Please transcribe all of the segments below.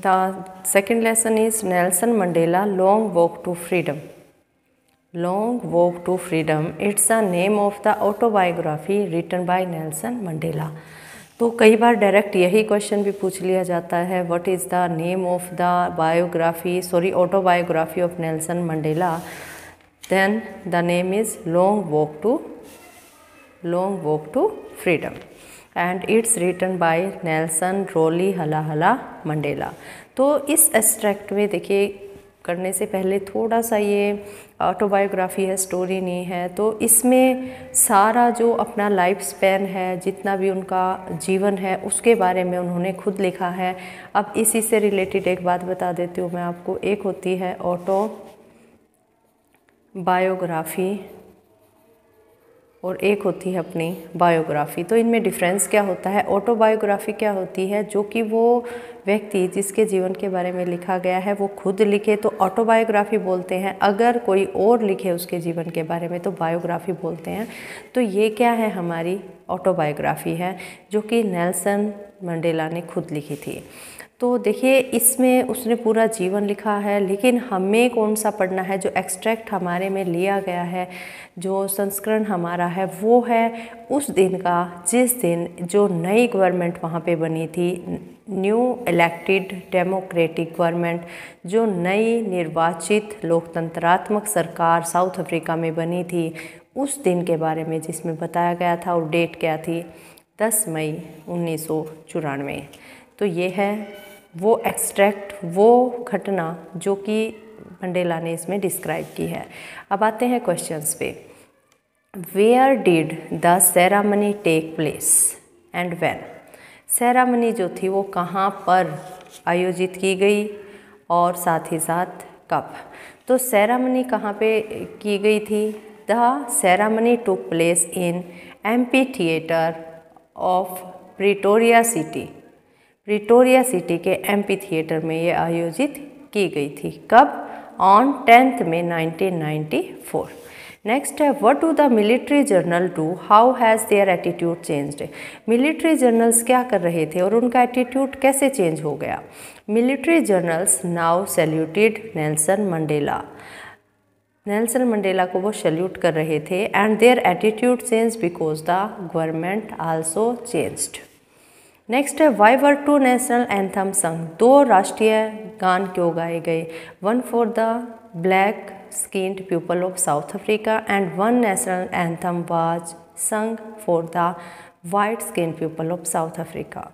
The second lesson is Nelson Mandela Long Walk to Freedom. Long Walk to Freedom, it's the name of the autobiography written by Nelson Mandela. तो कई बार direct यही question भी पूछ लिया जाता है, what is the name of the autobiography of Nelson Mandela. Then the name is Long Walk to Freedom and it's written by Nelson Rolihlahla Mandela. तो इस एक्सट्रैक्ट में देखिए, करने से पहले थोड़ा सा ये ऑटोबायोग्राफी है, स्टोरी नहीं है, तो इसमें सारा जो अपना लाइफ स्पैन है, जितना भी उनका जीवन है, उसके बारे में उन्होंने खुद लिखा है. अब इसी से रिलेटेड एक बात बता देती हूँ मैं आपको. एक होती है ऑटोबायोग्राफी और एक होती है अपनी बायोग्राफी. तो इनमें डिफरेंस क्या होता है? ऑटोबायोग्राफी क्या होती है? जो कि वो व्यक्ति जिसके जीवन के बारे में लिखा गया है वो खुद लिखे तो ऑटोबायोग्राफी बोलते हैं. अगर कोई और लिखे उसके जीवन के बारे में तो बायोग्राफी बोलते हैं. तो ये क्या है? हमारी ऑटोबायोग्राफी है जो कि नेल्सन मंडेला ने खुद लिखी थी. तो देखिए, इसमें उसने पूरा जीवन लिखा है, लेकिन हमें कौन सा पढ़ना है? जो एक्सट्रैक्ट हमारे में लिया गया है, जो संस्करण हमारा है, वो है उस दिन का जिस दिन जो नई गवर्नमेंट वहाँ पे बनी थी, न्यू इलेक्टेड डेमोक्रेटिक गवर्नमेंट, जो नई निर्वाचित लोकतंत्रात्मक सरकार साउथ अफ्रीका में बनी थी, उस दिन के बारे में जिसमें बताया गया था. और डेट क्या थी? 10 मई 1994. तो ये है वो एक्सट्रैक्ट, वो घटना जो कि मंडेला ने इसमें डिस्क्राइब की है. अब आते हैं क्वेश्चंस पे. Where did the ceremony take place and when? Ceremony जो थी वो कहाँ पर आयोजित की गई और साथ ही साथ कब? तो सेरेमनी कहाँ पे की गई थी? The ceremony took place in amphitheatre of Pretoria city के एम्पी थिएटर में ये आयोजित की गई थी. कब? On 10 May 1994. नेक्स्ट है, what do the military general do? How has their attitude changed? Military generals क्या कर रहे थे और उनका एटीट्यूड कैसे चेंज हो गया? Military generals now saluted Nelson Mandela. Nelson Mandela को वो सैल्यूट कर रहे थे. And their attitude change because the government also changed. Next है, why were 2 national anthem sung? 2 राष्ट्रीय गान क्यों गाए गए? One for the black skinned people of South Africa and one national anthem was sung for the white skinned people of South Africa.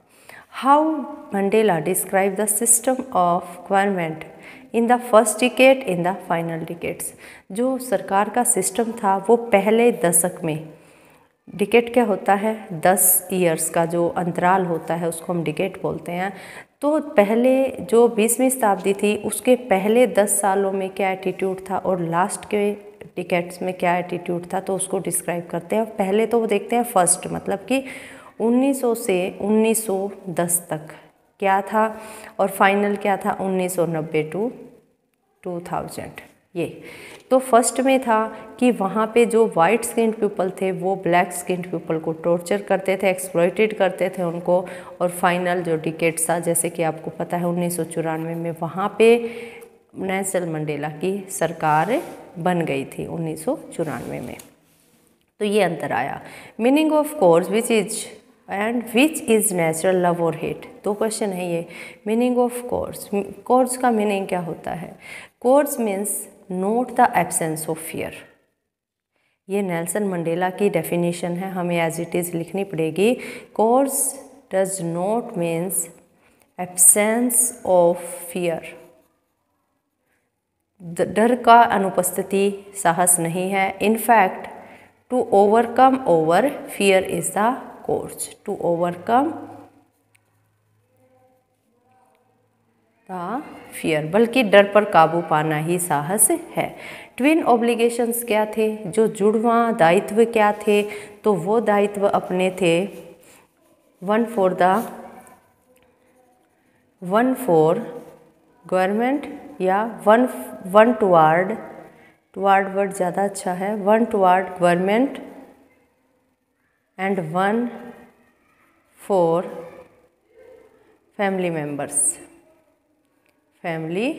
How Mandela describe the system of government in the first decade in the final decades? जो सरकार का system था वो पहले दशक में, decade क्या होता है? 10 ईयर्स का जो अंतराल होता है उसको हम डिकेट बोलते हैं. तो पहले जो 20वीं शताब्दी थी उसके पहले 10 सालों में क्या एटीट्यूड था और लास्ट के डिकेट्स में क्या एटीट्यूड था, तो उसको डिस्क्राइब करते हैं. पहले तो वो देखते हैं फर्स्ट, मतलब कि 1900 से 1910 तक क्या था, और फाइनल क्या था 1990 टू 2000. ये तो फर्स्ट में था कि वहाँ पे जो वाइट स्किन्ड पीपल थे वो ब्लैक स्किन्ड पीपल को टॉर्चर करते थे, एक्सप्लॉइटेड करते थे उनको. और फाइनल जो डिकेट था, जैसे कि आपको पता है 1994 में वहाँ पे नेल्सन मंडेला की सरकार बन गई थी 1994 में. तो ये अंतर आया. Meaning of courage which is natural love और हेट? तो क्वेश्चन है ये. मीनिंग ऑफ कोर्स का मीनिंग क्या होता है? Courage means not the absence of fear. ये नेल्सन मंडेला की डेफिनेशन है, हमें एज इट इज़ लिखनी पड़ेगी. Courage does not means absence of fear. डर का अनुपस्थिति साहस नहीं है. In fact to overcome over fear is the courage. To overcome the fear, बल्कि डर पर काबू पाना ही साहस है. ट्विन ऑब्लिगेशंस क्या थे? जो जुड़वा दायित्व क्या थे? तो वो दायित्व अपने थे वन फॉर गवर्नमेंट या वन टुवार्ड वर्ड ज़्यादा अच्छा है. One toward government and one for family members. Family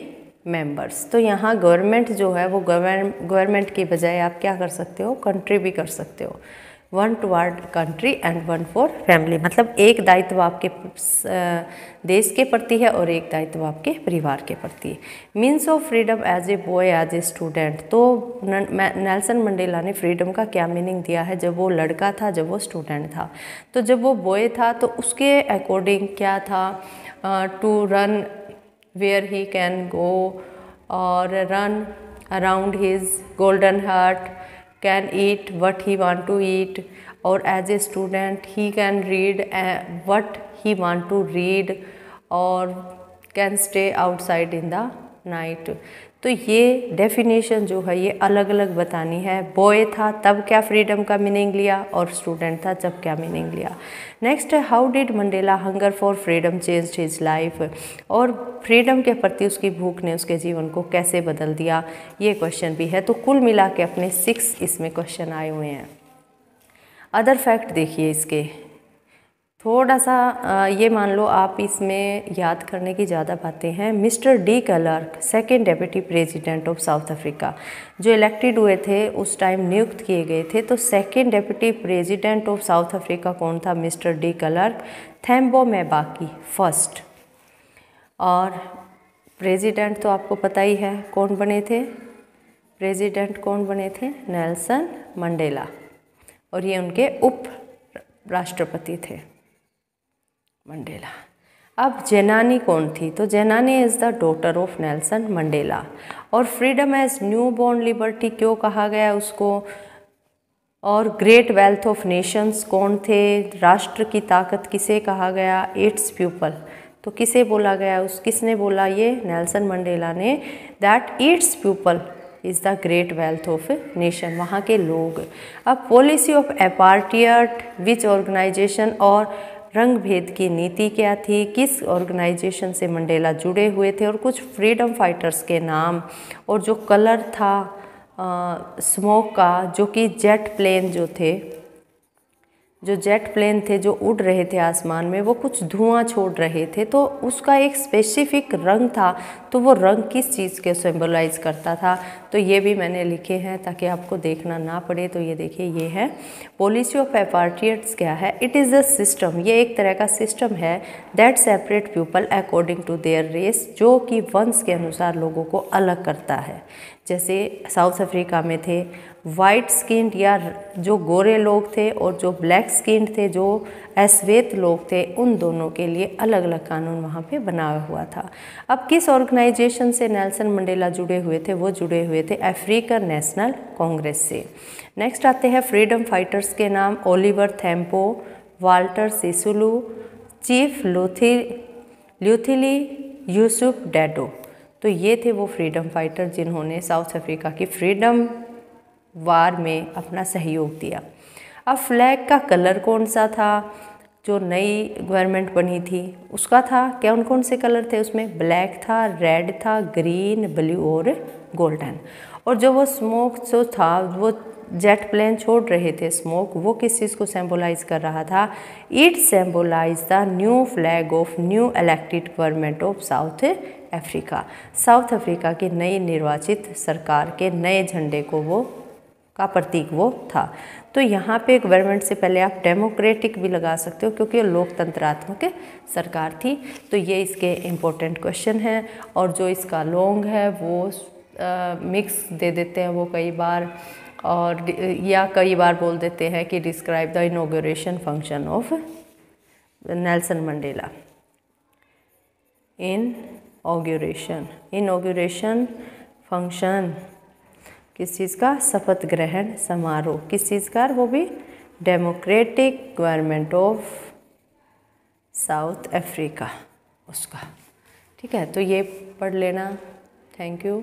members. तो यहाँ गवर्नमेंट जो है वो गवर्नमेंट की बजाय आप क्या कर सकते हो, कंट्री भी कर सकते हो। 1 toward country and 1 for family, मतलब एक दायित्व आपके देश के प्रति है और एक दायित्व आपके परिवार के प्रति है। Means of freedom as a boy as a student, तो नेल्सन मंडेला ने फ्रीडम का क्या मीनिंग दिया है जब वो लड़का था, जब वो स्टूडेंट था। तो जब वो बॉय था तो उसके अकॉर्डिंग क्या था, to run where he can go or run around his golden heart, can eat what he want to eat, or as a student he can read what he want to read or can stay outside in the night। तो ये definition जो है ये अलग अलग बतानी है। Boy था तब क्या फ्रीडम का मीनिंग लिया और स्टूडेंट था जब क्या मीनिंग लिया। नेक्स्ट है how did Mandela hunger for freedom change his life, और फ्रीडम के प्रति उसकी भूख ने उसके जीवन को कैसे बदल दिया, ये क्वेश्चन भी है। तो कुल मिला के अपने 6 इसमें क्वेश्चन आए हुए हैं। अदर फैक्ट देखिए इसके, थोड़ा सा ये मान लो आप इसमें याद करने की ज़्यादा बातें हैं। Mister de Klerk second deputy president of South Africa जो इलेक्टेड हुए थे उस टाइम नियुक्त किए गए थे। तो second deputy president of South Africa कौन था, मिस्टर डी क्लर्क। थैम्बो मैबाकी फर्स्ट, और प्रेसिडेंट तो आपको पता ही है कौन बने थे, प्रेसिडेंट कौन बने थे, नेल्सन मंडेला, और ये उनके उप राष्ट्रपति थे मंडेला। अब जेनानी कौन थी, तो Zenani is the daughter of Nelson Mandela. और freedom as new born liberty क्यों कहा गया उसको, और ग्रेट वेल्थ ऑफ नेशंस कौन थे, राष्ट्र की ताकत किसे कहा गया, इट्स पीपल, तो किसे बोला गया, किसने बोला, ये नेल्सन मंडेला ने, that it's people is the great wealth of nation, वहाँ के लोग। अब पॉलिसी ऑफ अपार्टियट विच ऑर्गेनाइजेशन, और रंग भेद की नीति क्या थी, किस ऑर्गेनाइजेशन से मंडेला जुड़े हुए थे, और कुछ फ्रीडम फाइटर्स के नाम, और जो कलर था स्मोक का, जो कि जेट प्लेन जो थे, जो जेट प्लेन थे जो उड़ रहे थे आसमान में, वो कुछ धुआं छोड़ रहे थे, तो उसका एक स्पेसिफिक रंग था, तो वो रंग किस चीज़ के सिंबलाइज करता था, तो ये भी मैंने लिखे हैं ताकि आपको देखना ना पड़े। तो ये देखिए, ये है पॉलिसी ऑफ अपार्टियट्स क्या है, इट इज़ अ सिस्टम, ये एक तरह का सिस्टम है that separate people according to their race, जो कि वंश के अनुसार लोगों को अलग करता है। जैसे साउथ अफ्रीका में थे वाइट स्किन्ड या जो गोरे लोग थे, और जो ब्लैक स्किन्ड थे जो अश्वेत लोग थे, उन दोनों के लिए अलग अलग कानून वहाँ पे बनाया हुआ था। अब किस ऑर्गेनाइजेशन से नेल्सन मंडेला जुड़े हुए थे, वो जुड़े हुए थे अफ्रीकन नेशनल कांग्रेस से। नेक्स्ट आते हैं फ्रीडम फाइटर्स के नाम, Oliver Tambo, Walter Sisulu, Chief Luthuli, Yusuf Dadoo. तो ये थे वो फ्रीडम फाइटर जिन्होंने साउथ अफ्रीका की फ्रीडम वार में अपना सहयोग दिया। अब फ्लैग का कलर कौन सा था, जो नई गवर्नमेंट बनी थी उसका था, कौन कौन से कलर थे उसमें, ब्लैक था, रेड था, ग्रीन, ब्लू और गोल्डन। और जो वो स्मोक जो था, वो जेट प्लेन छोड़ रहे थे स्मोक, वो किस चीज़ को सिंबलाइज कर रहा था, it symbolise the new flag of new elected government of South Africa, South Africa की नई निर्वाचित सरकार के नए झंडे को वो का प्रतीक वो था। तो यहाँ पे गवर्नमेंट से पहले आप डेमोक्रेटिक भी लगा सकते हो क्योंकि लोकतंत्रात्मक सरकार थी। तो ये इसके इम्पोर्टेंट क्वेश्चन हैं, और जो इसका लॉन्ग है वो मिक्स दे देते हैं वो कई बार, और या कई बार बोल देते हैं कि describe the inauguration function of Nelson Mandela. Inauguration function किस चीज़ का, शपथ ग्रहण समारोह, किस चीज़ का, वो भी democratic government of South Africa उसका। ठीक है, तो ये पढ़ लेना। Thank you.